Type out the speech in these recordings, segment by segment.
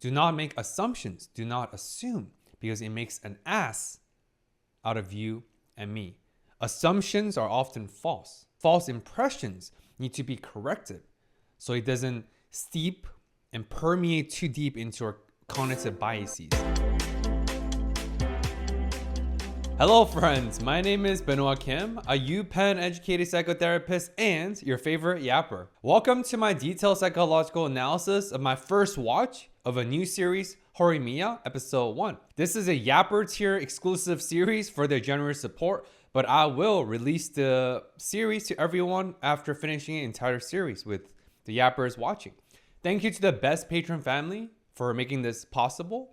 Do not make assumptions. Do not assume, because it makes an ass out of you and me. Assumptions are often false. False impressions need to be corrected so it doesn't steep and permeate too deep into our cognitive biases. Hello friends, my name is Benoit Kim, a UPenn educated psychotherapist and your favorite yapper. Welcome to my detailed psychological analysis of my first watch of a new series, Horimiya, episode 1. This is a yapper tier exclusive series for their generous support, but I will release the series to everyone after finishing the entire series with the yappers watching. Thank you to the best patron family for making this possible.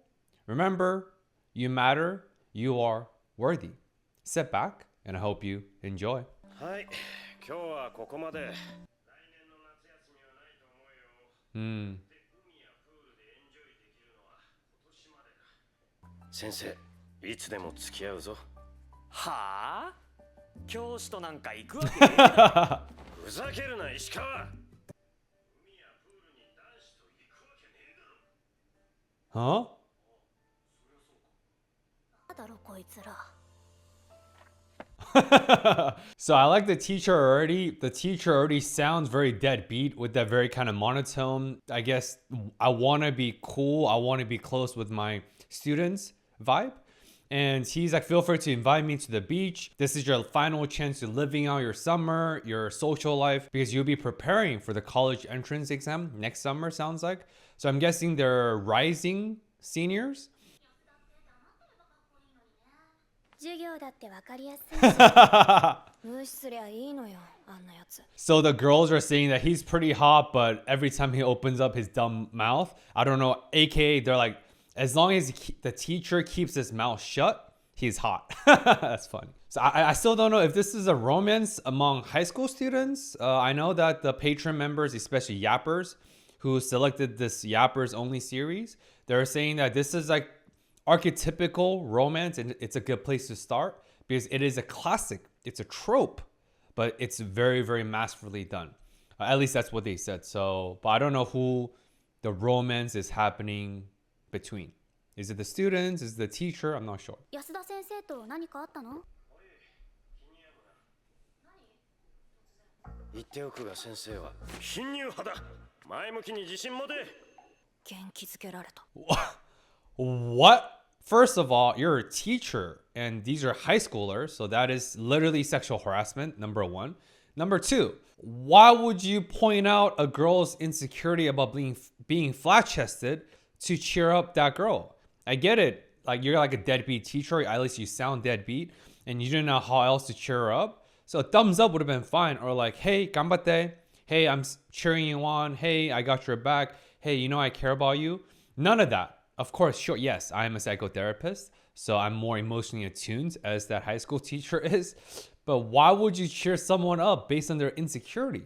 Remember, you matter, you are worthy. Sit back and I hope you enjoy. はい、今日はここまで。先生、いつでも付き合うぞ。はあ？教師となんか行くわけねえだろ。ふざけるな、石川。 Huh? So I like the teacher already. The teacher already sounds very deadbeat with that very kind of monotone. I guess I want to be cool. I want to be close with my students vibe. And he's like, feel free to invite me to the beach. This is your final chance to living out your summer, your social life, because you'll be preparing for the college entrance exam next summer, sounds like. So I'm guessing they're rising seniors. So the girls are saying that he's pretty hot, but every time he opens up his dumb mouth, I don't know, aka they're like, as long as the teacher keeps his mouth shut, he's hot. That's funny. So I still don't know if this is a romance among high school students. I know that the patron members, especially yappers, who selected this yappers only series, they're saying that this is like archetypical romance and it's a good place to start because it is a classic. It's a trope, but it's very, very masterfully done. At least that's what they said. So, but I don't know who the romance is happening between. Is it the students? Is it the teacher? I'm not sure. 言っておくが先生は貧乳派だ。前向きに自信持て。元気づけられた。 What? First of all, you're a teacher and these are high schoolers, so that is literally sexual harassment, number one. Number two, why would you point out a girl's insecurity about being flat-chested to cheer up that girl? I get it. Like you're like a deadbeat teacher, at least you sound deadbeat, and you didn't know how else to cheer her up. So a thumbs up would have been fine. Or like, hey, ganbatte. Hey, I'm cheering you on. Hey, I got your back. Hey, you know I care about you. None of that. Of course, sure, yes, I am a psychotherapist, so I'm more emotionally attuned as that high school teacher is. But why would you cheer someone up based on their insecurity?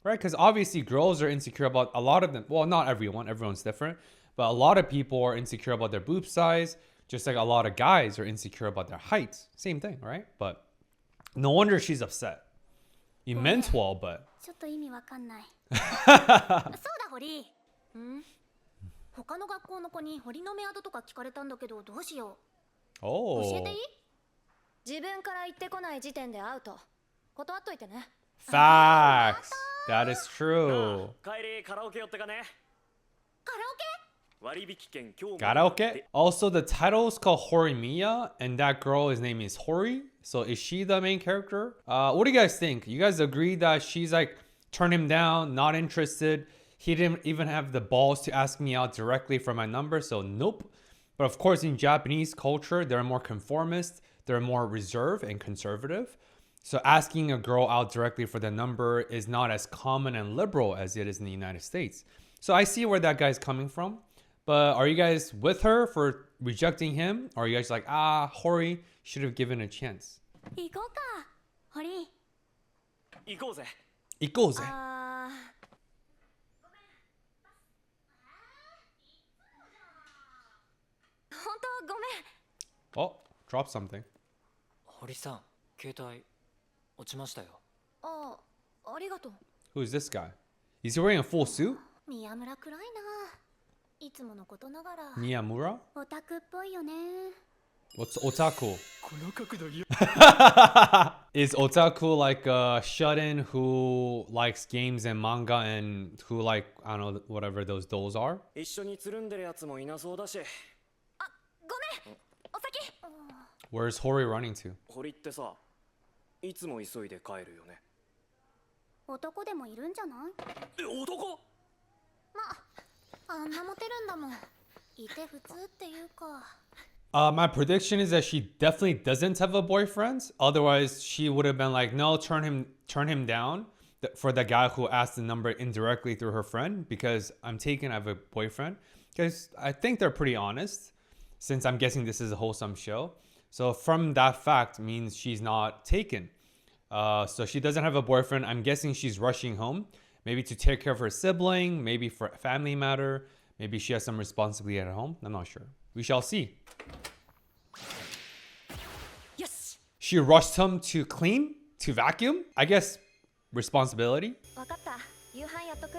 Right? Because obviously girls are insecure about a lot of them. Well, not everyone. Everyone's different. But a lot of people are insecure about their boob size, just like a lot of guys are insecure about their height. Same thing, right? But no wonder she's upset. You meant well, but... ちょっと意味わかんない。そうだ、堀。他の学校の子に堀のメアドとか聞かれたんだけどどうしよう。Oh. 教えていい？自分から言ってこない時点でアウト。断っといてね。 Facts. That is true. 帰りカラオケ寄ってかね。カラオケ？ Karaoke? Also, the title is called Horimiya, and that girl, his name is Hori. So is she the main character? What do you guys think? You guys agree that she's like, turned him down, not interested. He didn't even have the balls to ask me out directly for my number, so nope. But of course, in Japanese culture, they're more conformist, they're more reserved and conservative. So asking a girl out directly for the number is not as common and liberal as it is in the United States. So I see where that guy's coming from. But are you guys with her for rejecting him? Or are you guys like, Hori should have given a chance? 行こうか、堀。行こうぜ。行こうぜ。本当ごめん。 Oh, drop something. 堀さん、携帯落ちましたよ。ありがとう。 Who is this guy? Is he wearing a full suit? 宮村暗いな。いつものことながら Miyamura? オタクっぽいよね。 What's otaku? この角度よ Is otaku like a shut-in who likes games and manga and who like, I don't know, whatever those dolls are? 一緒につるんでるやつもいなそうだし。あ、ごめん、お先。 Where's Hori running to? 堀ってさ、いつも急いで帰るよね。男でもいるんじゃない？え、男？あんなモテるんだもん。いて普通っていうか。 My prediction is that she definitely doesn't have a boyfriend. Otherwise, she would have been like, no, turn him down for the guy who asked the number indirectly through her friend, because I'm taken, I have a boyfriend. Because I think they're pretty honest, since I'm guessing this is a wholesome show. So from that fact means she's not taken. So she doesn't have a boyfriend. I'm guessing she's rushing home, maybe to take care of her sibling, maybe for a family matter. Maybe she has some responsibility at home. I'm not sure. We shall see. よし。 She rushed him to clean, to vacuum. I guess responsibility. わかった。夕飯やっとく。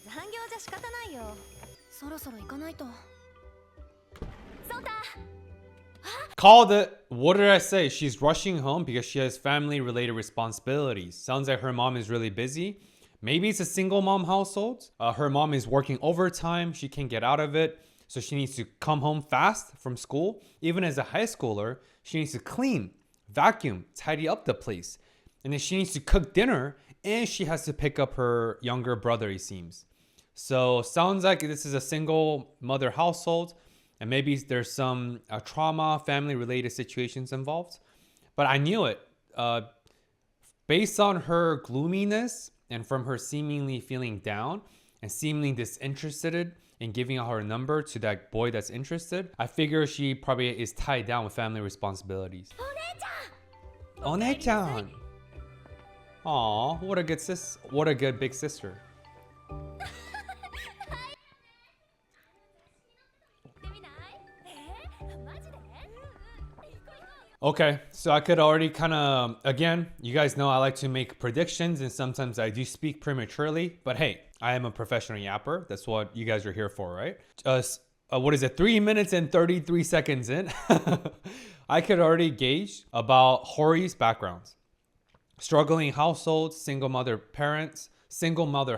残業じゃ仕方ないよ。そろそろ行かないと。そうだ。 Called it. What did I say? She's rushing home because she has family-related responsibilities. Sounds like her mom is really busy. Maybe it's a single mom household. Her mom is working overtime. She can't get out of it. So she needs to come home fast from school. Even as a high schooler, she needs to clean, vacuum, tidy up the place. And then she needs to cook dinner. And she has to pick up her younger brother, it seems. So sounds like this is a single mother household. And maybe there's some trauma, family-related situations involved. But I knew it. Based on her gloominess and from her seemingly feeling down and seemingly disinterested in giving out her number to that boy that's interested, I figure she probably is tied down with family responsibilities. お姉ちゃん。 One-chan. Aw, what a good what a good big sister. Okay, so I could already kind of, again, you guys know I like to make predictions and sometimes I do speak prematurely, but hey, I am a professional yapper. That's what you guys are here for, right? What is it, 3 minutes and 33 seconds in? I could already gauge about Hori's backgrounds. Struggling households, single mother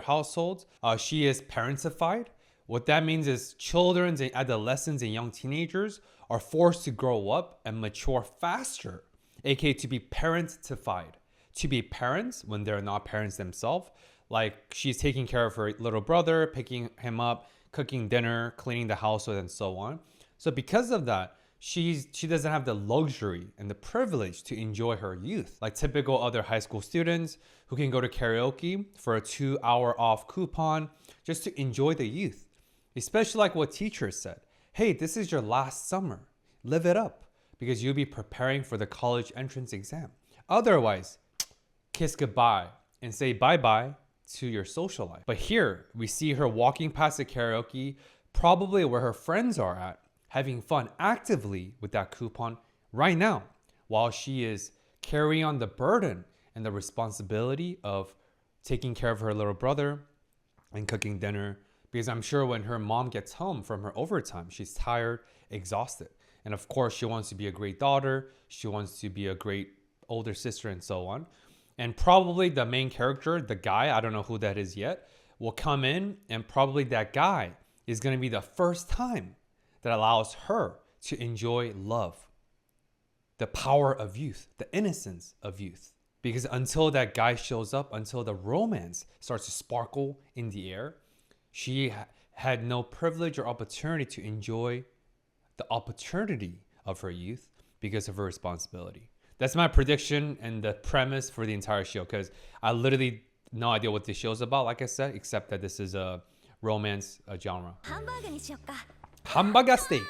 households. She is parentified. What that means is children and adolescents and young teenagers are forced to grow up and mature faster, aka to be parentified. To be parents when they're not parents themselves. Like she's taking care of her little brother, picking him up, cooking dinner, cleaning the household, and so on. So because of that, she doesn't have the luxury and the privilege to enjoy her youth like typical other high school students who can go to karaoke for a 2-hour off coupon just to enjoy the youth. Especially like what teachers said. Hey, this is your last summer. Live it up because you'll be preparing for the college entrance exam. Otherwise, kiss goodbye and say bye-bye to your social life. But here, we see her walking past the karaoke, probably where her friends are at, having fun actively with that coupon right now, while she is carrying on the burden and the responsibility of taking care of her little brother and cooking dinner. Because I'm sure when her mom gets home from her overtime, she's tired, exhausted. And of course, she wants to be a great daughter. She wants to be a great older sister and so on. And probably the main character, the guy, I don't know who that is yet, will come in and probably that guy is going to be the first time that allows her to enjoy love, the power of youth, the innocence of youth. Because until that guy shows up, until the romance starts to sparkle in the air, she had no privilege or opportunity to enjoy the opportunity of her youth because of her responsibility. That's my prediction and the premise for the entire show, because I literally no idea what this show is about, like I said, except that this is a romance genre. ハンバーグにしよっか。 Hamburger steak.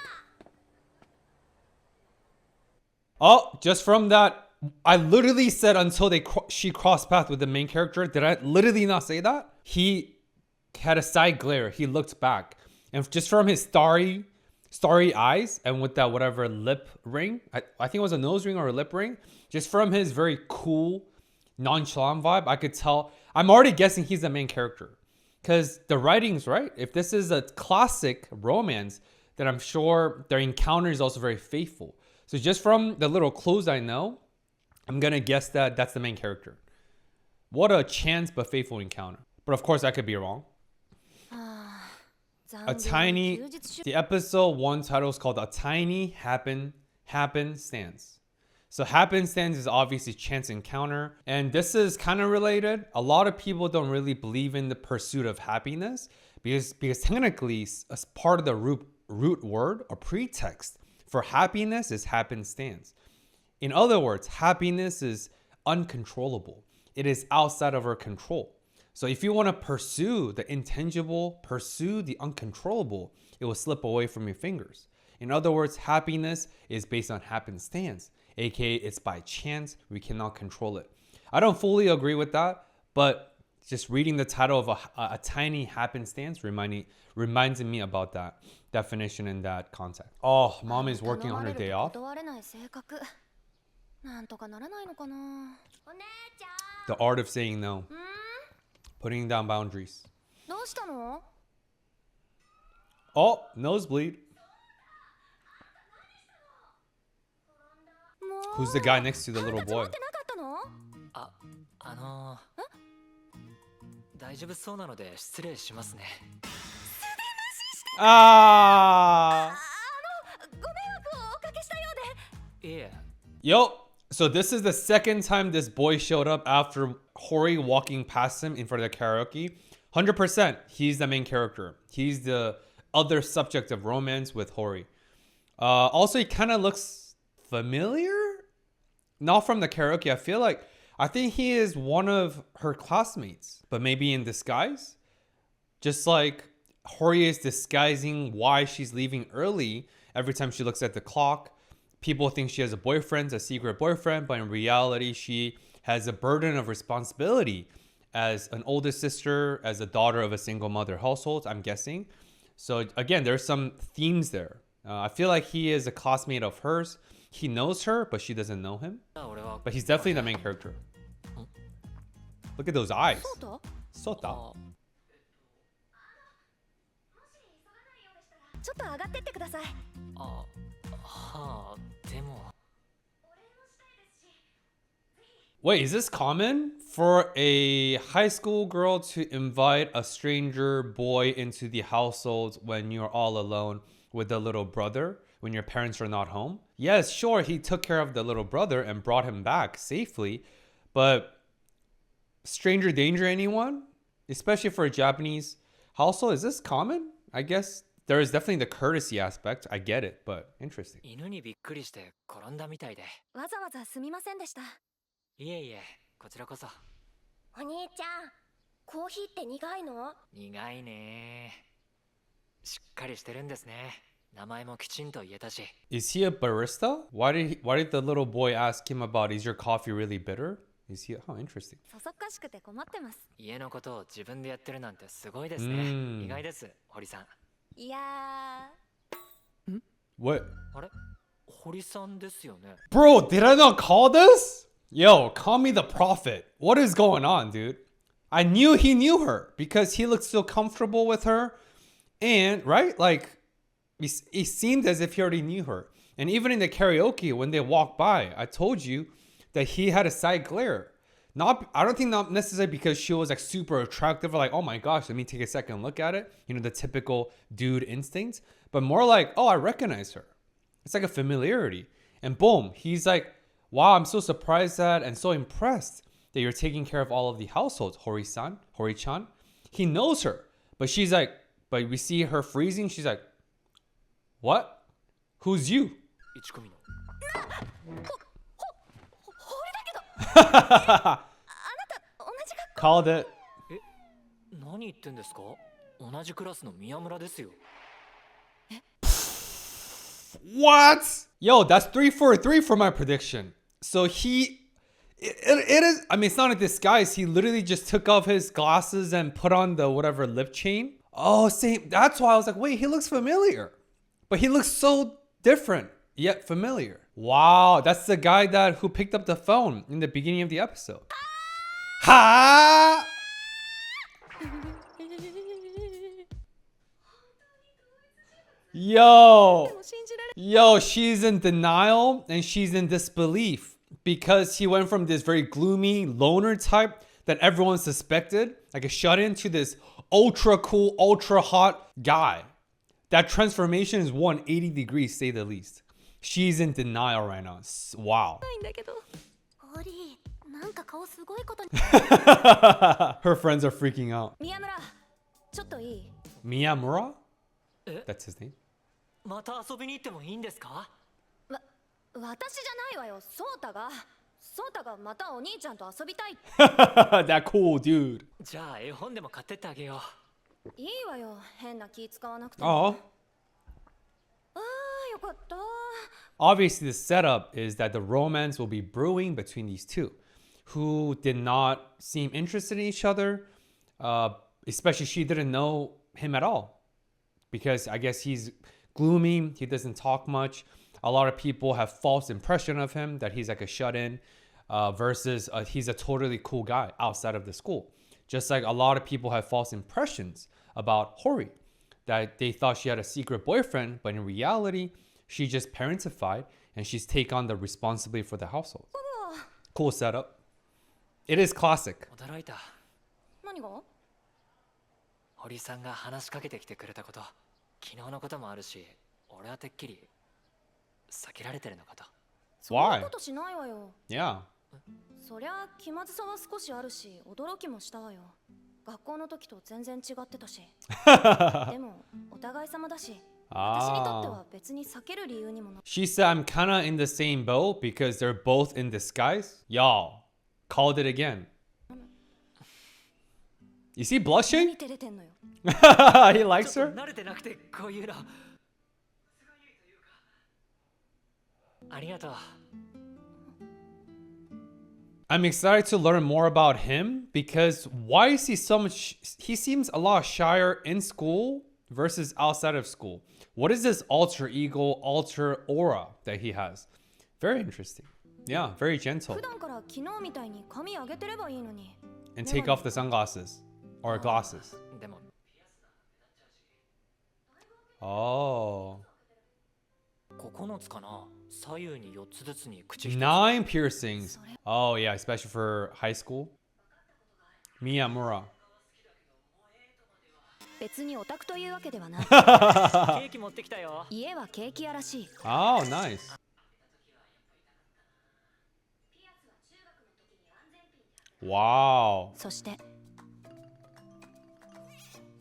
Oh, just from that, I literally said until she crossed paths with the main character. Did I literally not say that? He had a side glare. He looked back, and just from his starry eyes and with that whatever lip ring, I think it was a nose ring or a lip ring, just from his very cool, nonchalant vibe, I could tell. I'm already guessing he's the main character Because the writing's right. If this is a classic romance, then I'm sure their encounter is also very faithful. So just from the little clues I know, I'm gonna guess that that's the main character. What a chance but faithful encounter. But of course I could be wrong. The episode 1 title is called A Tiny Happenstance. So happenstance is obviously chance encounter. And this is kind of related. A lot of people don't really believe in the pursuit of happiness because technically as part of the root word or pretext for happiness is happenstance. In other words, happiness is uncontrollable. It is outside of our control. So if you want to pursue the intangible, pursue the uncontrollable, it will slip away from your fingers. In other words, happiness is based on happenstance, aka it's by chance, we cannot control it. I don't fully agree with that, but just reading the title of a tiny happenstance reminds me about that definition in that context. Oh, mom is working on her day off. The art of saying no. Putting down boundaries. Oh, nosebleed. Who's the guy next to the little boy? 大丈夫そうなので失礼しますね。 Ah! ご迷惑をおかけしたようで。いえ、 Yo, so this is the second time this boy showed up after Hori walking past him in front of the karaoke. 100%, he's the main character. He's the other subject of romance with Hori. Also, he kind of looks familiar. Not from the karaoke. I think he is one of her classmates, but maybe in disguise. Just like Hori is disguising why she's leaving early every time she looks at the clock. People think she has a boyfriend, a secret boyfriend, but in reality, she has a burden of responsibility as an older sister, as a daughter of a single mother household, I'm guessing. So again, there's some themes there. I feel like he is a classmate of hers. He knows her, but she doesn't know him. But he's definitely the main character. Look at those eyes. Sota. ちょっと上がってってください。あ、はあ、でも。 Wait, is this common for a high school girl to invite a stranger boy into the household when you're all alone with a little brother, when your parents are not home? Yes, sure, he took care of the little brother and brought him back safely, but stranger danger anyone? Especially for a Japanese household, is this common? I guess there is definitely the courtesy aspect. I get it, but interesting. 犬にびっくりして転んだみたいで。わざわざすみませんでした。いえいえ、こちらこそ。お兄ちゃん、コーヒーって苦いの？苦いね。しっかりしてるんですね。名前もきちんと言えたし。Is he a barista? Why did the little boy ask him about, is your coffee really bitter? Is he? How interesting. そそっかしくて困ってます。家のことを自分でやってるなんてすごいですね。意外です、堀さん。いやー。What? あれ？堀さんですよね。 Bro, did I not call this? Yo, call me the prophet. What is going on, dude? I knew he knew her because he looked so comfortable with her. And, right? Like, it seemed as if he already knew her. And even in the karaoke, when they walked by, I told you that he had a side glare. I don't think not necessarily because she was like super attractive or like, oh my gosh, let me take a second look at it. You know, the typical dude instincts. But more like, oh, I recognize her. It's like a familiarity. And boom, he's like, wow, I'm so surprised that and so impressed that you're taking care of all of the households, Hori-chan. He knows her, but she's like, but we see her freezing. She's like, what? Who's you? 一組の。堀だけど。あなた同じ学校。 Called it. え、何言ってんですか？同じクラスの宮村ですよ。 What? Yo, that's 343 for my prediction. So it is, I mean, it's not a disguise. He literally just took off his glasses and put on the whatever lip chain. Oh, same. That's why I was like, wait, he looks familiar. But he looks so different, yet familiar. Wow, that's the guy who picked up the phone in the beginning of the episode. Ha! Yo, yo, she's in denial and she's in disbelief because he went from this very gloomy loner type that everyone suspected, like a shut-in, to this ultra cool, ultra hot guy. That transformation is 180 degrees, say the least. She's in denial right now. Wow. ホリー、なんか顔すごいことに。 Her friends are freaking out. 宮村、ちょっといい？ Miyamura? え、 That's his name. また遊びに行ってもいいんですか？私じゃないわよ、ソータが。ソータがまたお兄ちゃんと遊びたい。That cool dude. じゃあ絵本でも買ってってあげよいいわよ、変な気使わなくて。Oh. ああ、よかった。 Obviously, the setup is that the romance will be brewing between these two, who did not seem interested in each other. Especially, she didn't know him at all, because I guess he's gloomy. He doesn't talk much. A lot of people have false impression of him that he's like a shut-in, versus he's a totally cool guy outside of the school. Just like a lot of people have false impressions about Hori, that they thought she had a secret boyfriend, but in reality, she just parentified and she's take on the responsibility for the household. Cool setup. It is classic. う。驚いた。何が？堀さんが話しかけてきてくれたこと、昨日のこともあるし、俺はてっきり避けられてるのかと。そんなことしないわよ。 Yeah. そりゃ気まずさは少しあるし、驚きもしたわよ。学校の時と全然違ってたし。でもお互い様だし、私にとっては別に避ける理由にもな。 She said I'm kinda in the same boat because they're both in disguise. Y'all, called it again. Is he 何 blushing? 照れてんのよ。 He likes ちょっ her? と慣れてなくてこういうの。ありがとう。 I'm excited to learn more about him because why is he so much? He seems a lot shyer in school versus outside of school. What is this alter ego, alter aura that he has? Very interesting. Yeah, very gentle. 普段から昨日みたいに髪上げてればいいのに。 And take off the sunglasses or glasses. でも Oh. 9つかな。左右に4つずつに口1つ。 9 piercings. Oh, yeah, especially for high school. Miyamura. 別にオタクというわけではない。ケーキ持ってきたよ。家はケーキ屋らしい。 Oh, nice. Wow. そして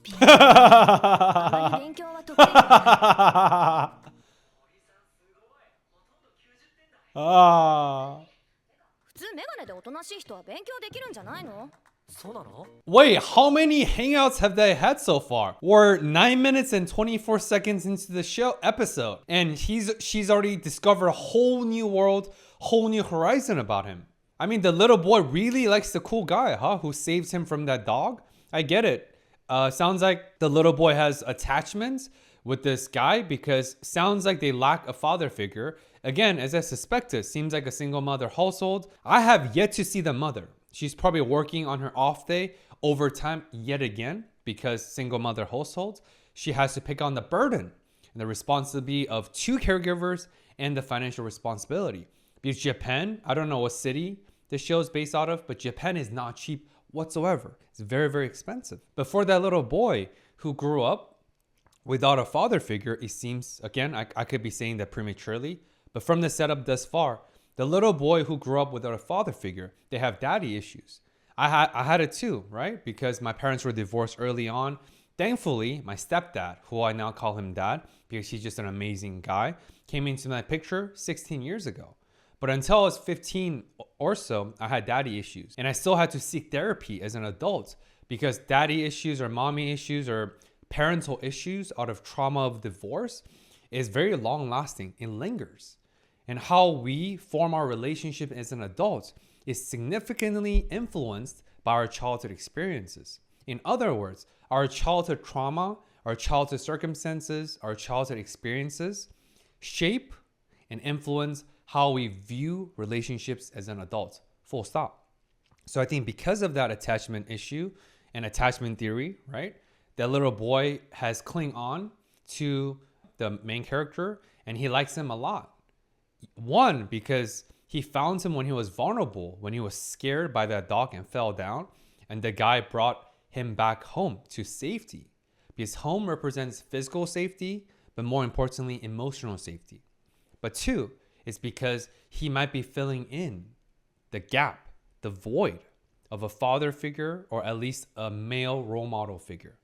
ピアノあまり勉強は得意ではない。 Ah. 普通メガネでおとなしい人は勉強できるんじゃないの？そうなの？ Wait, how many hangouts have they had so far? We're 9 minutes and 24 seconds into the show episode, and she's already discovered a whole new world, whole new horizon about him. I mean, the little boy really likes the cool guy, huh? Who saves him from that dog? I get it. Sounds like the little boy has attachments with this guy because sounds like they lack a father figure. Again, as I suspected, seems like a single mother household. I have yet to see the mother. She's probably working on her off day overtime yet again because single mother households. She has to pick on the burden and the responsibility of 2 caregivers and the financial responsibility. Because Japan, I don't know what city this show is based out of, but Japan is not cheap whatsoever. It's very, very expensive. But for that little boy who grew up without a father figure, it seems, again, I could be saying that prematurely, but from the setup thus far, the little boy who grew up without a father figure, they have daddy issues. I had it too, right? Because my parents were divorced early on. Thankfully, my stepdad, who I now call him dad, because he's just an amazing guy, came into my picture 16 years ago. But until I was 15 or so, I had daddy issues. And I still had to seek therapy as an adult because daddy issues or mommy issues or parental issues out of trauma of divorce is very long lasting. It lingers. And how we form our relationship as an adult is significantly influenced by our childhood experiences. In other words, our childhood trauma, our childhood circumstances, our childhood experiences shape and influence how we view relationships as an adult. Full stop. So I think because of that attachment issue and attachment theory, right, that little boy has clung on to the main character, and he likes him a lot. One, because he found him when he was vulnerable, when he was scared by that dog and fell down, and the guy brought him back home to safety. Because home represents physical safety, but more importantly, emotional safety. But two, it's because he might be filling in the gap, the void of a father figure, or at least a male role model figure.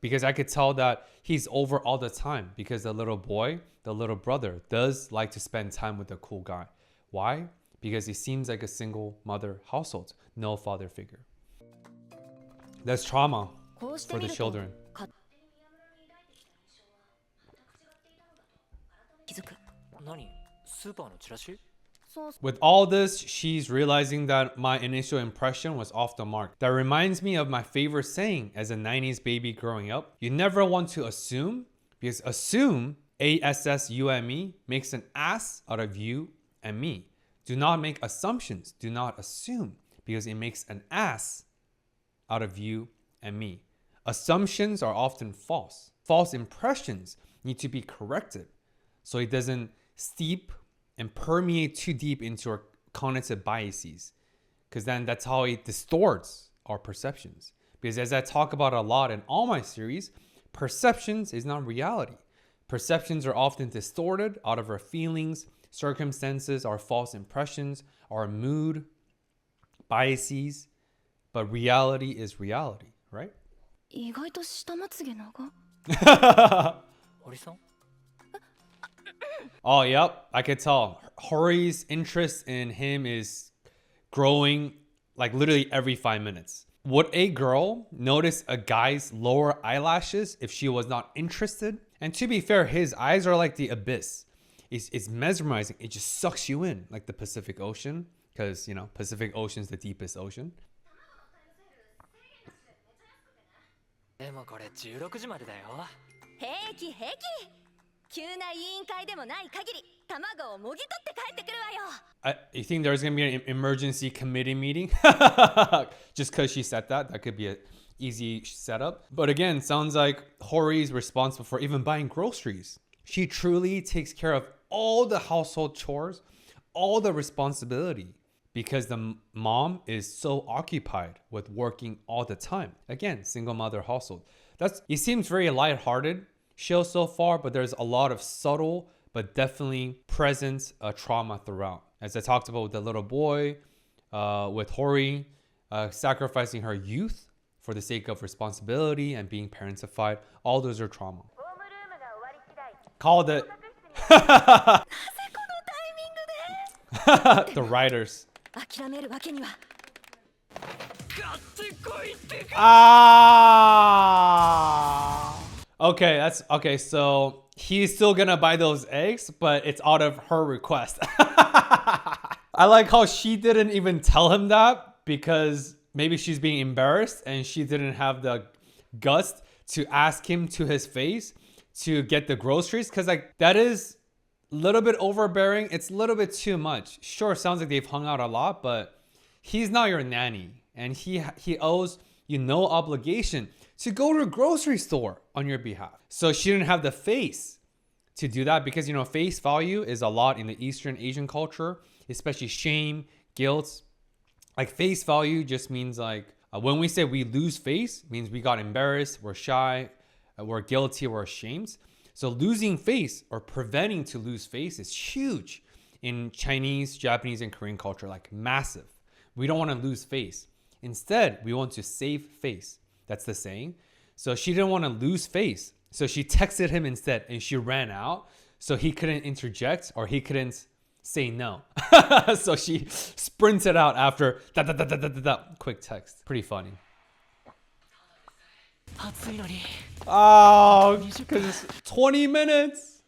Because I could tell that he's over all the time, because the little boy, the little brother, does like to spend time with the cool guy. Why? Because he seems like a single mother household, no father figure. That's trauma for the children. 気づく。何スーパーのチラシ With all this, she's realizing that my initial impression was off the mark. That reminds me of my favorite saying as a 90s baby growing up. You never want to assume, because assume, A-S-S-U-M-E, makes an ass out of you and me. Do not make assumptions. Do not assume, because it makes an ass out of you and me. Assumptions are often false. False impressions need to be corrected so it doesn't steep and permeate too deep into our cognitive biases, because then that's how it distorts our perceptions. Because as I talk about a lot in all my series, perceptions is not reality. Perceptions are often distorted out of our feelings, circumstances, our false impressions, our mood, biases, but reality is reality, right? 意外と下まつげ長。堀さん Oh, yep, I could tell. Hori's interest in him is growing like literally every 5 minutes. Would a girl notice a guy's lower eyelashes if she was not interested? And to be fair, his eyes are like the abyss. It's mesmerizing. It just sucks you in, like the Pacific Ocean, because, you know, Pacific Ocean's the deepest ocean. でもこれ16時までだよ平気平気。急な委員会でもない限り、卵をもぎ取って帰ってくるわよ。You think there's going to be an emergency committee meeting? Just because she said that, that could be an easy setup. But again, sounds like Hori's responsible for even buying groceries. She truly takes care of all the household chores, all the responsibility, because the mom is so occupied with working all the time. Again, single mother household. It seems very lighthearted show so far, but there's a lot of subtle but definitely present trauma throughout. As I talked about with the little boy, with Hori sacrificing her youth for the sake of responsibility and being parentified, all those are trauma. Called it. The writers. 諦めるわけには。 Ah. Okay, that's okay. So he's still gonna buy those eggs, but it's out of her request. I like how she didn't even tell him that, because maybe she's being embarrassed and she didn't have the guts to ask him to his face to get the groceries, because like that is a little bit overbearing. It's a little bit too much. Sure, sounds like they've hung out a lot, but he's not your nanny, and he owes you no obligation to go to a grocery store on your behalf. So she didn't have the face to do that, because, you know, face value is a lot in the Eastern Asian culture, especially shame, guilt. Like face value just means like when we say we lose face, means we got embarrassed, we're shy, we're guilty, we're ashamed. So losing face or preventing to lose face is huge in Chinese, Japanese, and Korean culture, like massive. We don't want to lose face. Instead, we want to save face. That's the saying. So she didn't want to lose face. So she texted him instead, and she ran out so he couldn't interject or he couldn't say no. So she sprinted out after quick text. Pretty funny. 暑いのに Oh, because it's 20 minutes.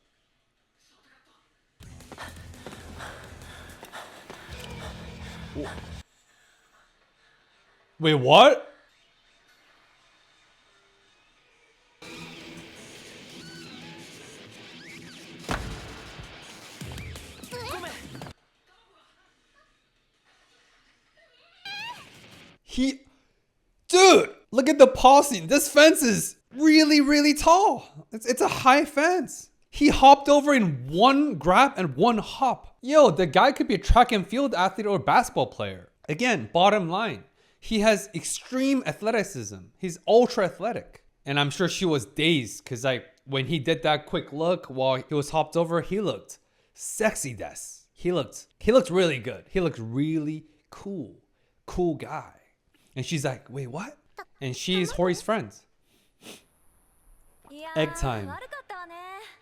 Wait, what? Dude, look at the pausing. This fence is really, really tall. It's a high fence. He hopped over in one grab and one hop. Yo, the guy could be a track and field athlete or a basketball player. Again, bottom line, he has extreme athleticism. He's ultra athletic. And I'm sure she was dazed because like when he did that quick look while he was hopped over, he looked sexy des. He looked really good. He looked really cool. Cool guy. And she's like, wait, what? And she's Hori's friend. Egg time.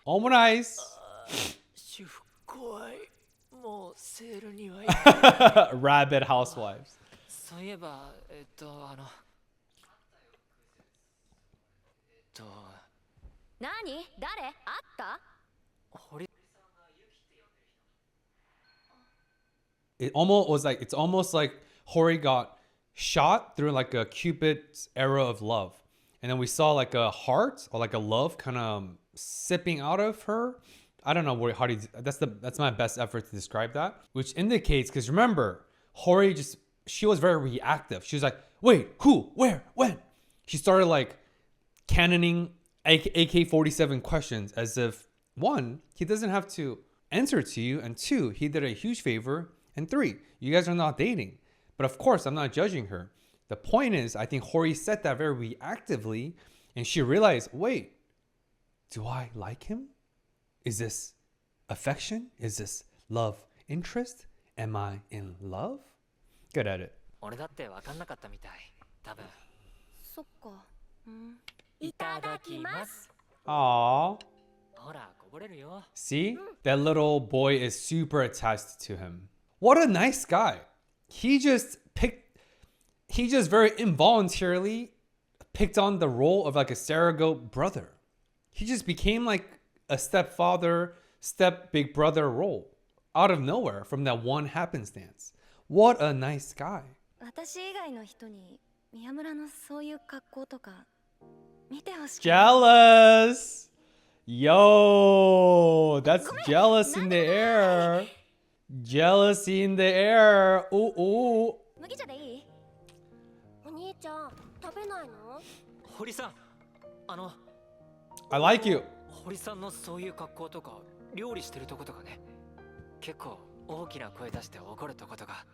Omurice. 主婦怖い。もうセールには Rabbit housewives. そういえば、何？誰？あった？堀 It almost was like, it's almost like Hori got shot through like a Cupid's arrow of love. And then we saw like a heart or like a love kind of sipping out of her. I don't know how to, that's my best effort to describe that. Which indicates, because remember, Hori she was very reactive. She was like, wait, who, where, when? She started like cannoning AK-47 questions as if, one, he doesn't have to answer to you, and two, he did a huge favor, and three, you guys are not dating. But of course, I'm not judging her. The point is, I think Hori said that very reactively, and she realized, wait, do I like him? Is this affection? Is this love interest? Am I in love? Good at it. 俺だって分かんなかったみたい。多分。そっか。いただきます。 Aww. ほら、こぼれるよ。 See? That little boy is super attached to him. What a nice guy. He just very involuntarily picked on the role of like a surrogate brother. He just became like a stepfather, big brother role out of nowhere from that one happenstance. What a nice guy. 私以外の人に宮村のそういう格好とか見てほしく Jealous. Yo, that's jealous in the air. Jealousy in the air. Ooh, ooh. 麦茶でいい？お兄ちゃん食べないの？堀さん、I like you. 堀さんのそういう格好とか料理してるとことかね。結構大きな声出して怒るとことか。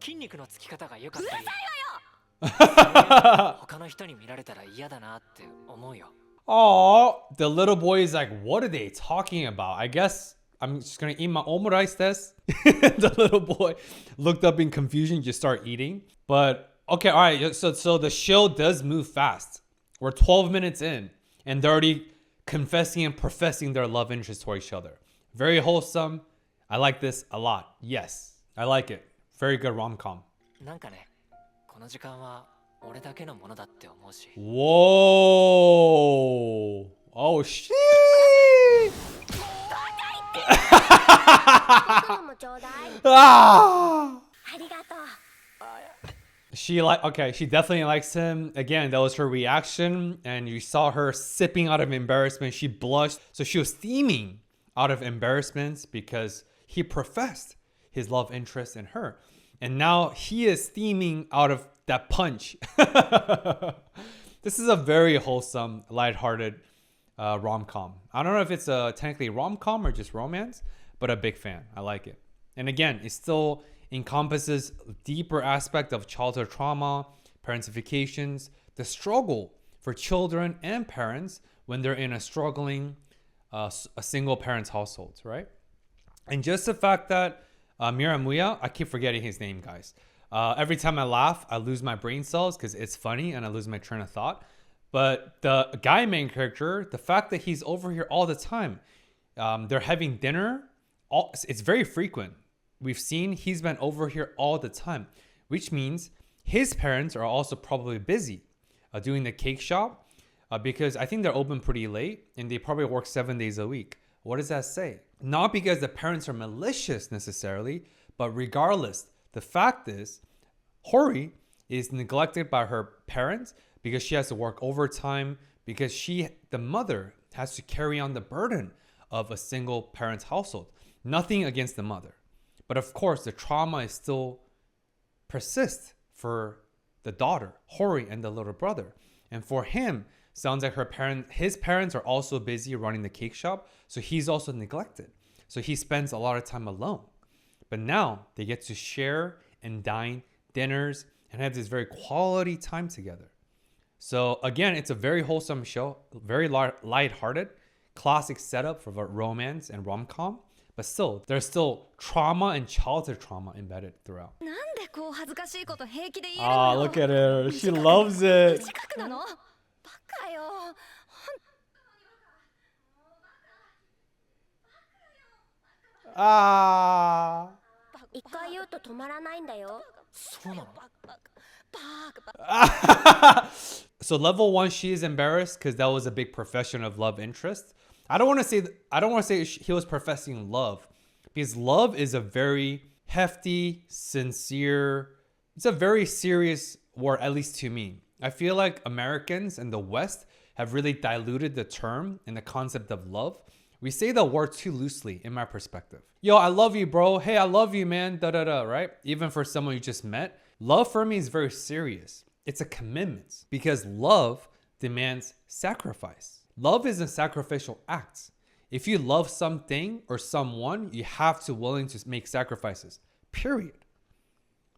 筋肉のつき方が良かったり。他の人に見られたら嫌だなって思うよ。Oh, the little boy is like, what are they talking about? I guess I'm just gonna eat my omurice test. The little boy looked up in confusion, just start eating. But okay, all right. So the show does move fast. We're 12 minutes in, and they're already confessing and professing their love interest for each other. Very wholesome. I like this a lot. Yes, I like it. Very good rom-com. なんかね、この時間は俺だけのものだって思うし。 Whoa. Oh, shit. Ah. She definitely likes him. Again, that was her reaction. And you saw her sipping out of embarrassment. She blushed. So she was steaming out of embarrassment because he professed his love interest in her. And now he is steaming out of that punch. This is a very wholesome, lighthearted rom-com. I don't know if it's technically rom-com or just romance, but a big fan. I like it. And again, it still encompasses deeper aspect of childhood trauma, parentifications, the struggle for children and parents when they're in a struggling a single parent's household, right? And just the fact that Horimiya, I keep forgetting his name, guys. Every time I laugh, I lose my brain cells because it's funny and I lose my train of thought. But the guy main character, the fact that he's over here all the time, they're having dinner, it's very frequent. We've seen he's been over here all the time, which means his parents are also probably busy doing the cake shop because I think they're open pretty late and they probably work 7 days a week. What does that say? Not because the parents are malicious necessarily, but regardless, the fact is Hori is neglected by her parents because she has to work overtime, because the mother has to carry on the burden of a single parent's household. Nothing against the mother. But of course, the trauma is still persists for the daughter, Hori, and the little brother. And for him, Sounds like his parents are also busy running the cake shop, so he's also neglected. So he spends a lot of time alone. But now they get to share and dine dinners and have this very quality time together. So again, it's a very wholesome show, very light-hearted, classic setup for romance and rom-com. But still, there's still trauma and childhood trauma embedded throughout. なんでこう恥ずかしいこと平気で言える Ah, のよ look at her. She loves it. 近くなのバカよ Ah. 一回言うと止まらないんだよ。そうなの？ So level 1, she is embarrassed because that was a big profession of love interest. I don't want to say he was professing love, because love is a very hefty, sincere, it's a very serious word, at least to me. I feel like Americans in the West have really diluted the term and the concept of love. We say the word too loosely, in my perspective. Yo, I love you, bro. Hey, I love you, man. Da da da, right? Even for someone you just met. Love for me is very serious. It's a commitment because love demands sacrifice. Love is a sacrificial act. If you love something or someone, you have to willing to make sacrifices, period.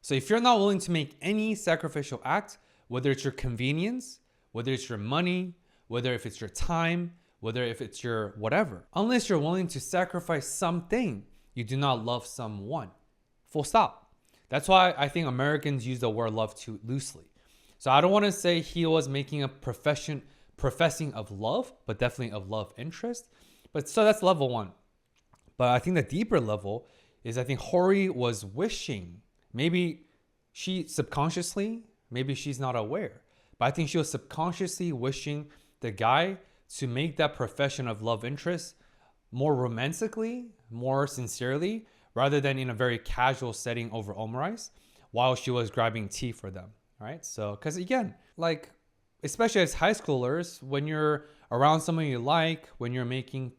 So if you're not willing to make any sacrificial act, whether it's your convenience, whether it's your money, whether if it's your time, whether if it's your whatever, unless you're willing to sacrifice something, you do not love someone. Full stop. That's why I think Americans use the word love too loosely. So I don't want to say he was making a professing of love, but definitely of love interest. But so that's level 1. But I think the deeper level is I think Hori was wishing, maybe she subconsciously, maybe she's not aware, but I think she was subconsciously wishing the guy to make that profession of love interest more romantically, more sincerely, rather than in a very casual setting over omurice while she was grabbing tea for them, right? So, because again, like, especially as high schoolers, when you're around someone you like, when you're making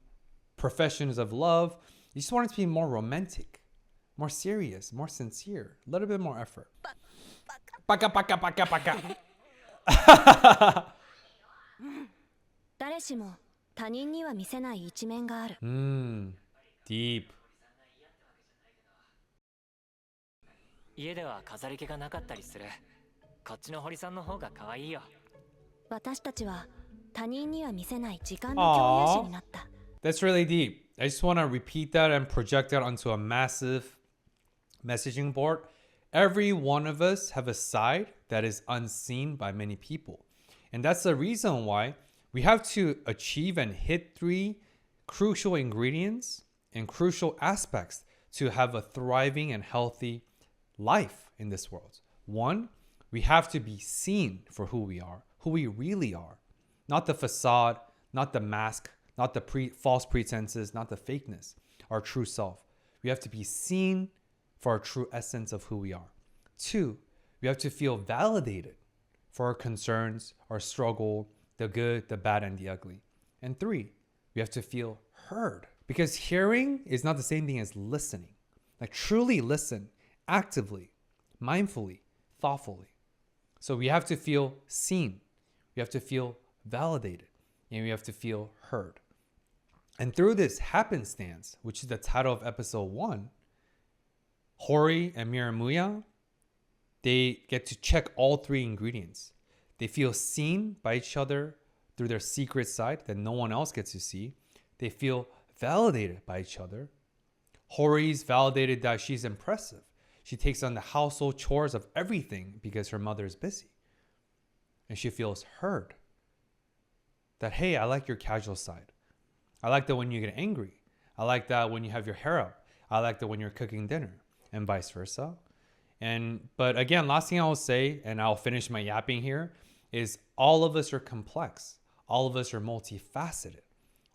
professions of love, you just want it to be more romantic, more serious, more sincere, a little bit more effort. Baka, baka, baka, baka. 誰しも他人には見せない一面がある Deep. 家では飾り気がなかったりする。こっちの堀さんの方が可愛いよ。私たちは他人には見せない時間の共有者になった That's really deep. I just want to repeat that and project that onto a massive messaging board. Every one of us have a side that is unseen by many people. And that's the reason why we have to achieve and hit 3 crucial ingredients and crucial aspects to have a thriving and healthy life in this world. 1, we have to be seen for who we are, who we really are. Not the facade, not the mask, not the false pretenses, not the fakeness, our true self. We have to be seen for our true essence of who we are. 2, we have to feel validated for our concerns, our struggle, the good, the bad, and the ugly. And 3, we have to feel heard, because hearing is not the same thing as listening. Like truly listen, actively, mindfully, thoughtfully. So we have to feel seen, we have to feel validated, and we have to feel heard. And through this happenstance, which is the title of episode 1, Hori and Horimiya, they get to check all 3 ingredients. They feel seen by each other through their secret side that no one else gets to see. They feel validated by each other. Hori's validated that she's impressive. She takes on the household chores of everything because her mother is busy. And she feels heard. That, hey, I like your casual side. I like that when you get angry. I like that when you have your hair up. I like that when you're cooking dinner, and vice versa. But again, last thing I will say, and I'll finish my yapping here, is all of us are complex. All of us are multifaceted.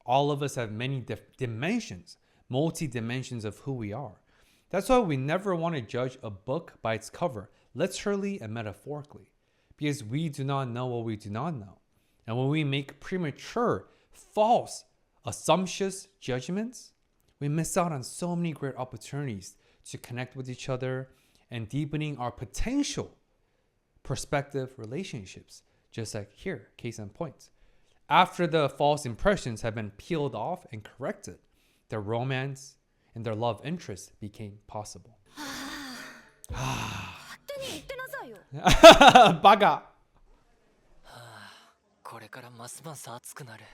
All of us have many dimensions, multi-dimensions of who we are. That's why we never want to judge a book by its cover, literally and metaphorically, because we do not know what we do not know. And when we make premature, false, assumptuous judgments, we miss out on so many great opportunities to connect with each other and deepening our potential prospective relationships. Just like here, case in point. after the false impressions had been peeled off and corrected, their romance and their love interest became possible. 勝手に言ってなさいよ。 Baga. これからますます暑くなる。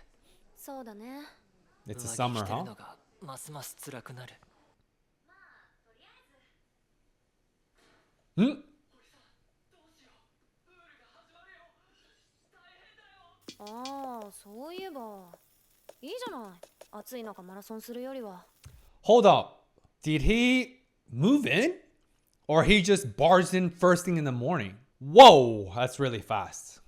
そうだね。 It's a 上着 summer, 着てる huh? のがますます辛くなる。Hmm? ああ、そういえば。いいじゃない。暑い中マラソンするよりは。 Hold up. Did he move in? Or he just barged in first thing in the morning? Whoa, that's really fast.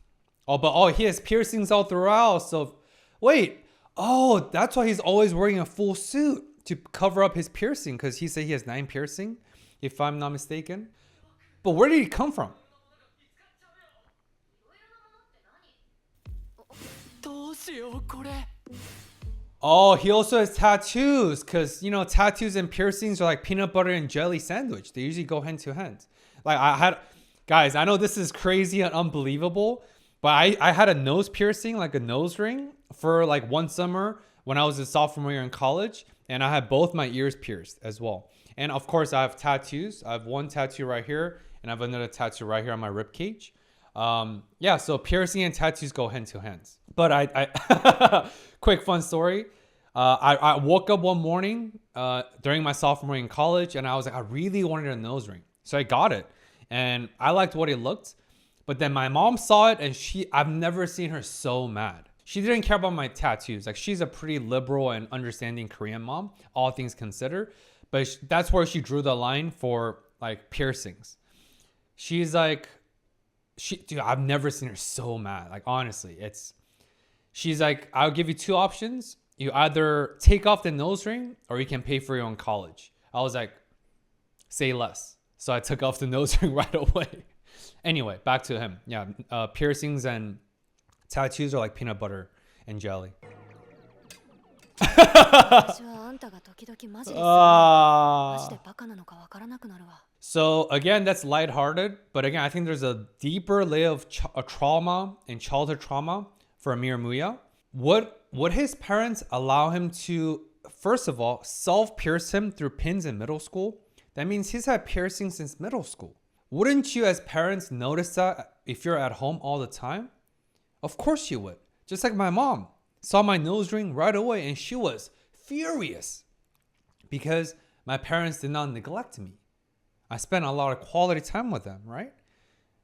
Oh, he has piercings all throughout. So, wait. Oh, that's why he's always wearing a full suit to cover up his piercing, because he said he has 9 piercing, if I'm not mistaken. But where did he come from? どうしようこれ。 Oh, he also has tattoos, because, tattoos and piercings are like peanut butter and jelly sandwich. They usually go hand to hand. Guys, I know this is crazy and unbelievable, but I had a nose piercing, like a nose ring, for like one summer when I was a sophomore year in college, and I had both my ears pierced as well. And of course, I have tattoos. I have one tattoo right here, and I have another tattoo right here on my rib cage. Yeah, so piercing and tattoos go hand to hand. But I quick fun story. I woke up one morning during my sophomore year in college, and I was like, I really wanted a nose ring, so I got it, and I liked what it looked. But then my mom saw it, and I've never seen her so mad. She didn't care about my tattoos. Like, she's a pretty liberal and understanding Korean mom, all things considered. But that's where she drew the line for like piercings. She's like, dude, I've never seen her so mad. Like, honestly, she's like, I'll give you 2 options. You either take off the nose ring or you can pay for your own college. I was like, say less. So I took off the nose ring right away. Anyway, back to him. Yeah, piercings and tattoos are like peanut butter and jelly. 私はあんたが時々マジですごい。マジでバカなのかわからなくなるわ。 So again, that's lighthearted, but again, I think there's a deeper layer of trauma and childhood trauma for Horimiya. Would his parents allow him to, first of all, self-pierce him through pins in middle school? That means he's had piercings since middle school. Wouldn't you as parents notice that if you're at home all the time? Of course you would. Just like my mom saw my nose ring right away, and she was furious because my parents did not neglect me. I spent a lot of quality time with them, right?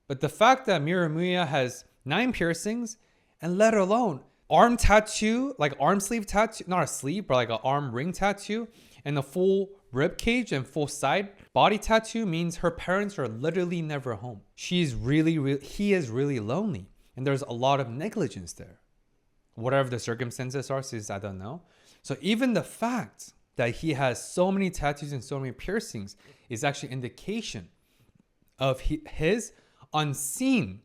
But the fact that Horimiya has 9 piercings, and let alone arm tattoo, like arm sleeve tattoo, not a sleeve, but like an arm ring tattoo, and a full rib cage and full side body tattoo, means her parents are literally never home. He is really lonely, and there's a lot of negligence there. Whatever the circumstances are, since I don't know. So even the fact that he has so many tattoos and so many piercings is actually indication of his unseen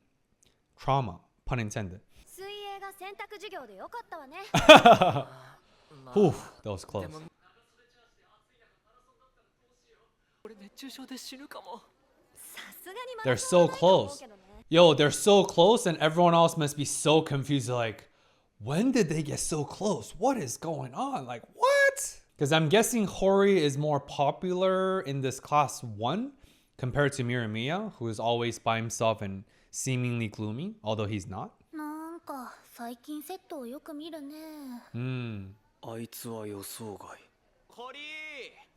trauma, pun intended. 水泳が選択授業でよかったわね。 Whew, that was close. 俺熱中症で死ぬかも。さすがにまだ They're そうは so ないと思う close. けどね。 Yo, they're so close, and everyone else must be so confused. Like, when did they get so close? What is going on? Like, what? Because I'm guessing Hori is more popular in this class 1 compared to Horimiya, who is always by himself and seemingly gloomy, although he's not. なんか最近セットをよく見るね。あいつは予想外。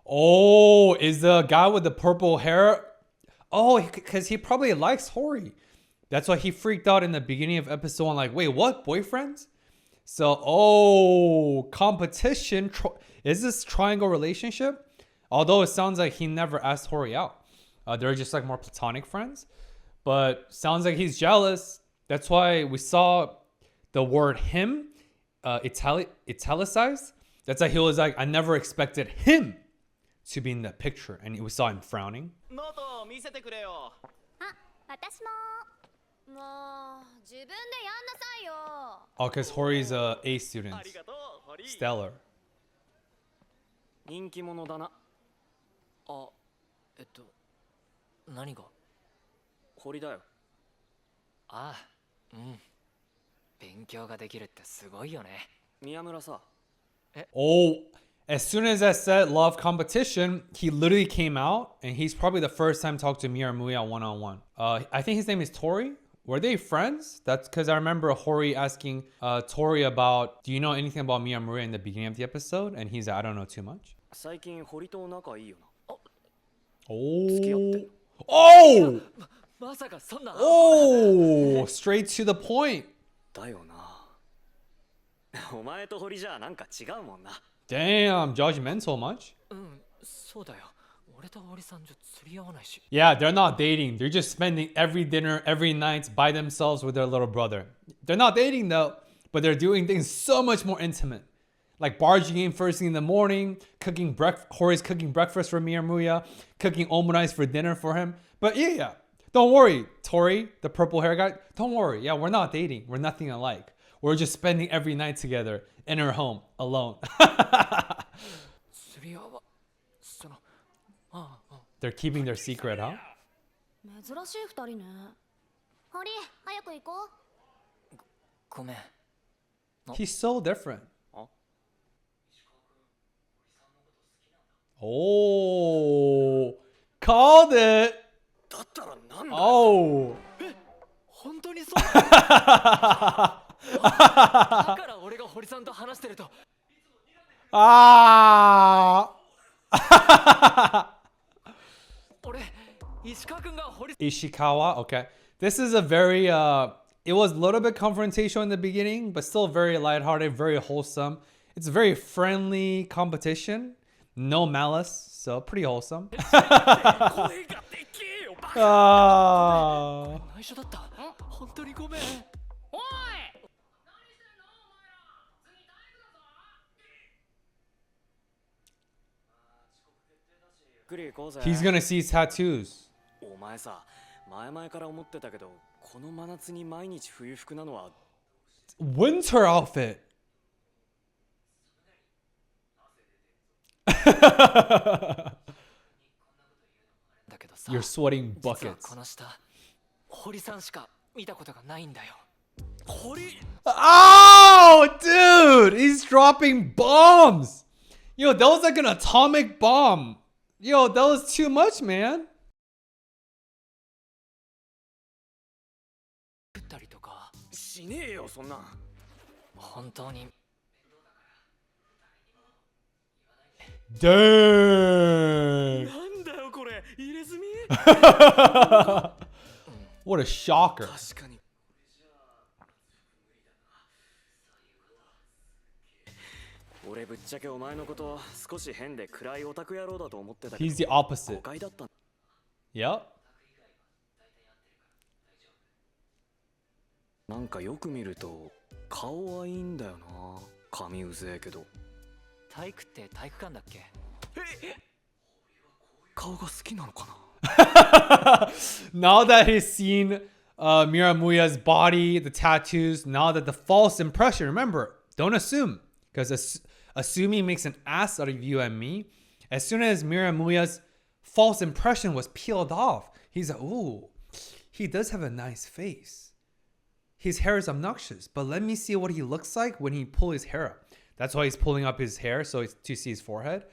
Oh, is the guy with the purple hair? Oh, because he probably likes Hori. That's why he freaked out in the beginning of episode 1. Like, wait, what? Boyfriends? So, competition. Is this triangle relationship? Although it sounds like he never asked Hori out. They're just like more platonic friends. But sounds like he's jealous. That's why we saw the word him italicized. That's why he was like, I never expected him to be in the picture. And we saw him frowning. ノート見せてくれよ。あ、私も。もう自分でやんなさいよ。 Oh, because Hori's a A student. ありがとう、ホリー。 Stellar. 人気者だな。あ、何が？ホリだよ。ああ、うん。勉強ができるってすごいよね。宮村さ、 Oh, as soon as I said love competition, he literally came out and he's probably the first time talked to Miyamuya one-on-one. I think his name is Tori. Were they friends? That's because I remember Hori asking Tori about, do you know anything about Miyamuya in the beginning of the episode? And he's like, I don't know too much. 最近堀と仲いいよな。 Oh. Oh! まさかそんな。Oh! Straight to the point. だよな。お前と堀じゃなんか違うもんな。 Damn, judgmental much? うん、そうだよ。俺と堀さんじゃ釣り合わないし。 Yeah, they're not dating. They're just spending every dinner, every night by themselves with their little brother. They're not dating though, but they're doing things so much more intimate. Like barging in first thing in the morning, cooking breakfast. Hori's cooking breakfast for Miyamuya, cooking omurice for dinner for him. But yeah. Don't worry, Tori, the purple hair guy. Don't worry. Yeah, we're not dating. We're nothing alike. We're just spending every night together in her home alone. 釣り合わ、その、ああ、 They're keeping their secret, huh? 珍しい二人ね。堀、早く行こう。ごめん。 He's so different. Oh, called it. だったらなんだ。 Oh. 本当にそうだ。だから俺が堀さんと話してると。 Ah. 俺、石川君が堀。 Ishikawa. Okay. This is a very it was a little bit confrontational in the beginning, but still very lighthearted, very wholesome. It's a very friendly competition. No malice, so pretty wholesome. 声がでけえよバカ。 Ah. 内緒だった。本当にごめん。おい。 ゆっくり行こうぜ。 He's gonna see his tattoos. お前さ、前々から思ってたけど、この真夏に毎日冬服なのは Winter outfit. だけどさ、 You're sweating 実は buckets. この下、堀さんしか見たことがないんだよ。 堀。 Oh, dude, he's dropping bombs. Yo, that was like an atomic bomb. Yo, that was too much, man. 食ったりとか、しねえよそんなん。本当に。 Dang. なんだよこれ、入れ墨。 What a shocker. 確かに。俺ぶっちゃけお前のこと少し変で暗いオタク野郎だと思ってたけど He's the opposite. 誤解だった。 Yep. なんかよく見ると顔はいいんだよな。髪うぜえけど。体育って体育館だっけ？顔が好きなのかな。 Now that he's seen Miramuya's body, the tattoos, now that the false impression, remember, don't assume, because assuming makes an ass out of you and me. As soon as Miramuya's false impression was peeled off, he's like, ooh, he does have a nice face. His hair is obnoxious, but let me see what he looks like when he pulls his hair up. That's why he's pulling up his hair so to see his forehead.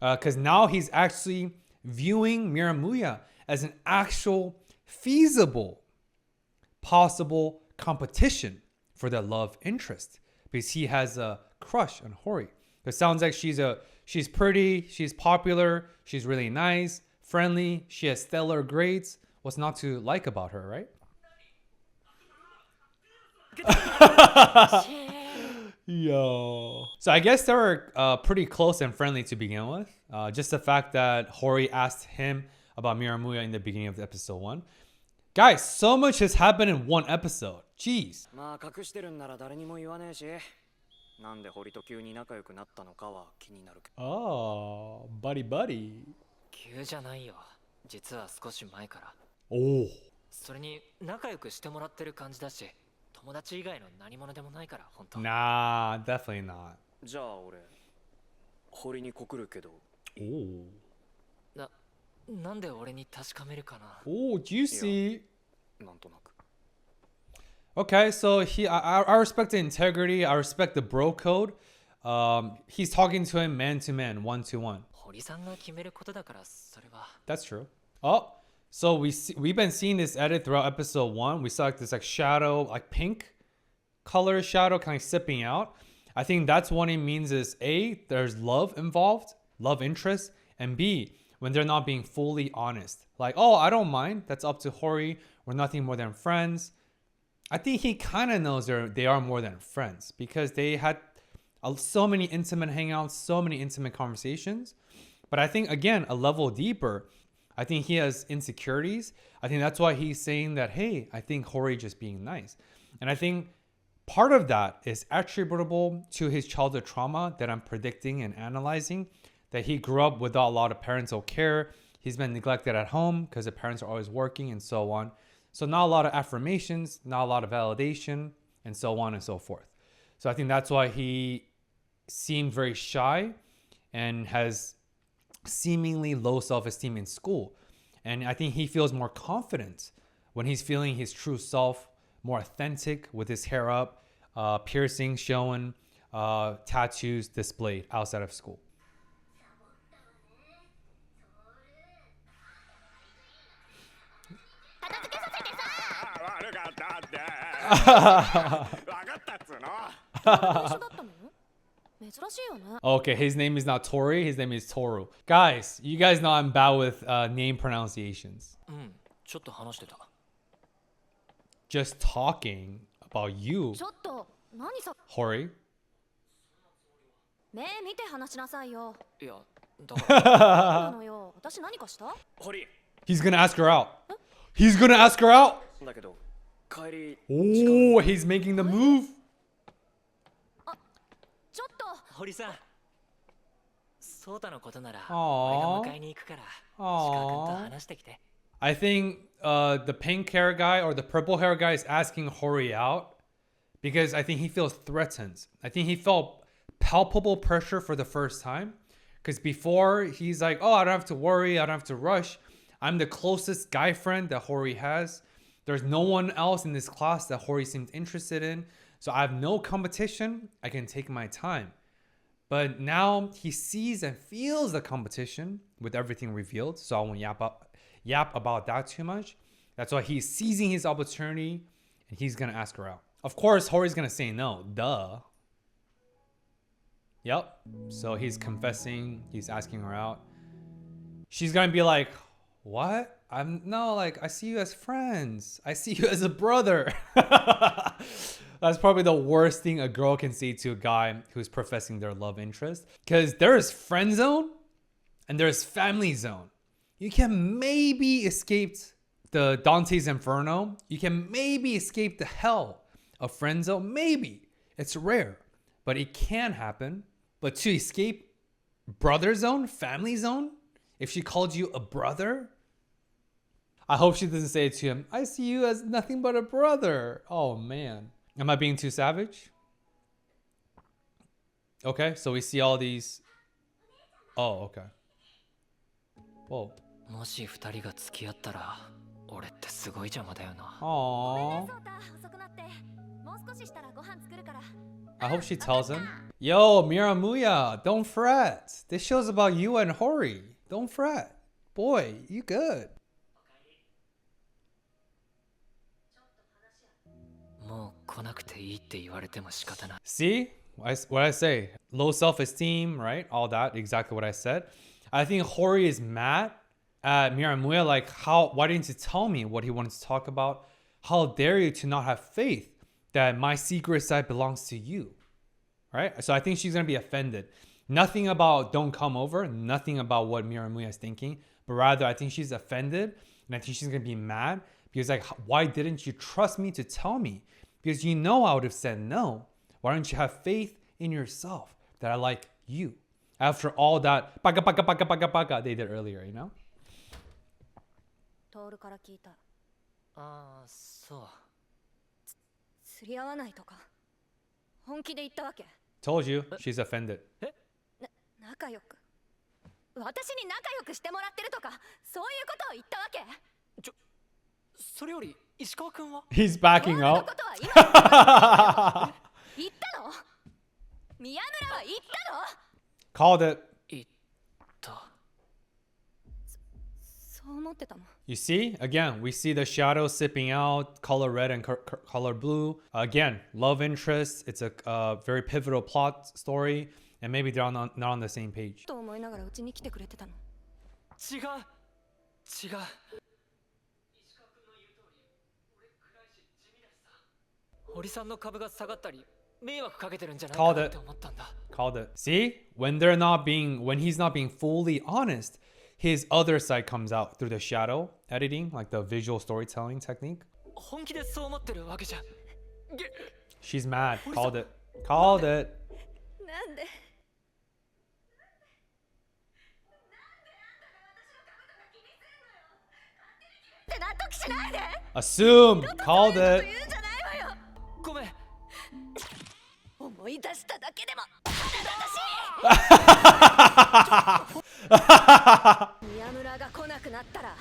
Because now he's actually viewing Miramuya as an actual feasible possible competition for the love interest, because he has a crush on Hori. It sounds like she's pretty, she's popular, she's really nice, friendly, she has stellar grades. What's not to like about her, right? Yo. So I guess they were pretty close and friendly to begin with. Just the fact that Hori asked him about Miramuya in the beginning of episode 1. Guys, so much has happened in one episode. Jeez. まあ隠してるんなら誰にも言わねえし、なんで堀と急に仲良くなったのかは気になるけど。 Oh, buddy buddy. 急じゃないよ。実は少し前から。 Oh. それに仲良くしてもらってる感じだし、友達以外の何者でもないから本当。 Nah, definitely not. じゃあ俺堀に告るけど。 Oh. なんで俺に確かめるかな。 Oh, juicy. なんとなく。Okay, so I respect the integrity. I respect the bro code. He's talking to him man to man, one to one. 堀さんが決めることだからそれは That's true. Oh, so we've been seeing this edit throughout episode 1. We saw like this like shadow, like pink color shadow kind of sipping out. I think that's what it means is A, there's love involved, love interest, and B, when they're not being fully honest. Like, oh, I don't mind. That's up to Hori. We're nothing more than friends. I think he kind of knows they are more than friends because they had so many intimate hangouts, so many intimate conversations. But I think, again, a level deeper, I think he has insecurities. I think that's why he's saying that, hey, I think Hori just being nice. And I think part of that is attributable to his childhood trauma that I'm predicting and analyzing, that he grew up without a lot of parental care. He's been neglected at home because the parents are always working and so on. So not a lot of affirmations, not a lot of validation, and so on and so forth. So I think that's why he seemed very shy and has seemingly low self-esteem in school. And I think he feels more confident when he's feeling his true self, more authentic with his hair up, piercings showing, tattoos displayed outside of school. Okay, his name is not Tori, his name is Toru. Guys, you guys know I'm bad with name pronunciations. うんちょっと話してた Just talking about you, ちょっと何さ Hori. 目見て話しなさいよ。いやだからなのよ。私何かした？堀 He's gonna ask her out. He's gonna ask her out. だけど帰り Oh, he's making the move. ちょっと。堀さんソータのことなら Aww. 俺が迎えに行くから Aww. 鹿君と話してきて I think the pink hair guy or the purple hair guy is asking Hori out because I think he feels threatened. I think he felt palpable pressure for the first time because before he's like, oh, I don't have to worry. I don't have to rush. I'm the closest guy friend that Hori has. There's no one else in this class that Hori seems interested in. So I have no competition. I can take my time. But now he sees and feels the competition with everything revealed. So I won't yap about that too much. That's why he's seizing his opportunity and he's going to ask her out. Of course, Hori's going to say no. Duh. Yep. So he's confessing. He's asking her out. She's going to be like, what? I see you as friends. I see you as a brother. That's probably the worst thing a girl can say to a guy who's professing their love interest. Because there's friend zone and there's family zone. You can maybe escape the Dante's Inferno. You can maybe escape the hell of friend zone. Maybe. It's rare. But it can happen. But to escape brother zone, family zone, if she called you a brother, I hope she doesn't say it to him, I see you as nothing but a brother. Oh, man. Am I being too savage? Okay, so we see all these. Oh, okay. Whoa. もし二人が付き合ったら俺ってすごい邪魔だよな Aww. そうだ、遅くなって。もう少ししたらご飯作るから。 I hope she tells him. Yo, Miramuya, don't fret. This show's about you and Hori. Don't fret. Boy, you good. もう来なくていいって言われても仕方ない See? What I say? Low self-esteem, right? All that, exactly what I said. I think Hori is mad at Miramuya, like, why didn't you tell me what he wanted to talk about? How dare you to not have faith that my secret side belongs to you, right? So I think she's going to be offended. Nothing about don't come over, nothing about what Miramuya is thinking, but rather I think she's offended and I think she's going to be mad because like, why didn't you trust me to tell me? Because you know I would have said no. Why don't you have faith in yourself that I like you? After all that baga they did earlier, you know? トールから聞いた。ああそう釣り合わないとか。本気で言ったわけ。 Told you, she's offended. 仲良く。私に仲良くしてもらってるとか、そういうことを言ったわけ。それより石川君は He's backing の up. ことは今言ったの宮村は言ったの Called it. 言った。そう思ってたの You see? Again, we see the shadow sipping out, color red and color blue. Again, love interest. It's a very pivotal plot story. And maybe they're not on the same page. と思いながらうちに来てくれてたの違う。違う。石川君の言う通り、俺暗いし地味だしさ。堀さんの株が下がったり、迷惑かけてるんじゃないかなって思ったんだ。Called it. See? When he's not being fully honest, his other side comes out through the shadow editing, like the visual storytelling technique. 本気でそう思ってるわけじゃ。She's mad. Called it. Called it. なんで Assume. Called it. ごめん。思い出しただけでも宮村が来なくなったら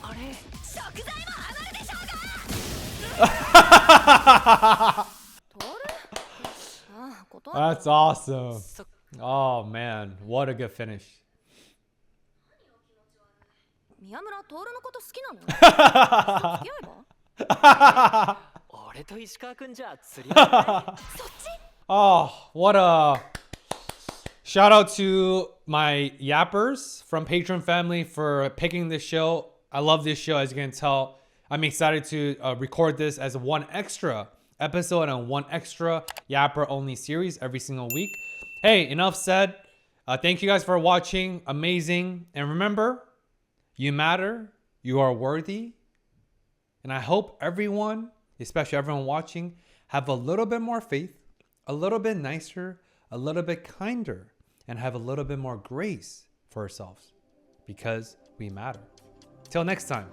あれ食材も余るでしょうがトールああ断った That's awesome. Oh man, what a good finish. 宮村トールのこと好きなの付き合えば 俺と石川君じゃ釣り合わない。Oh, what a shout out to my yappers from Patreon family for picking this show. I love this show, as you can tell. I'm excited to record this as one extra episode and one extra yapper only series every single week. Hey, enough said. Thank you guys for watching. Amazing. And remember, you matter. You are worthy. And I hope everyone, especially everyone watching, have a little bit more faith, a little bit nicer, a little bit kinder, and have a little bit more grace for ourselves because we matter. Till next time.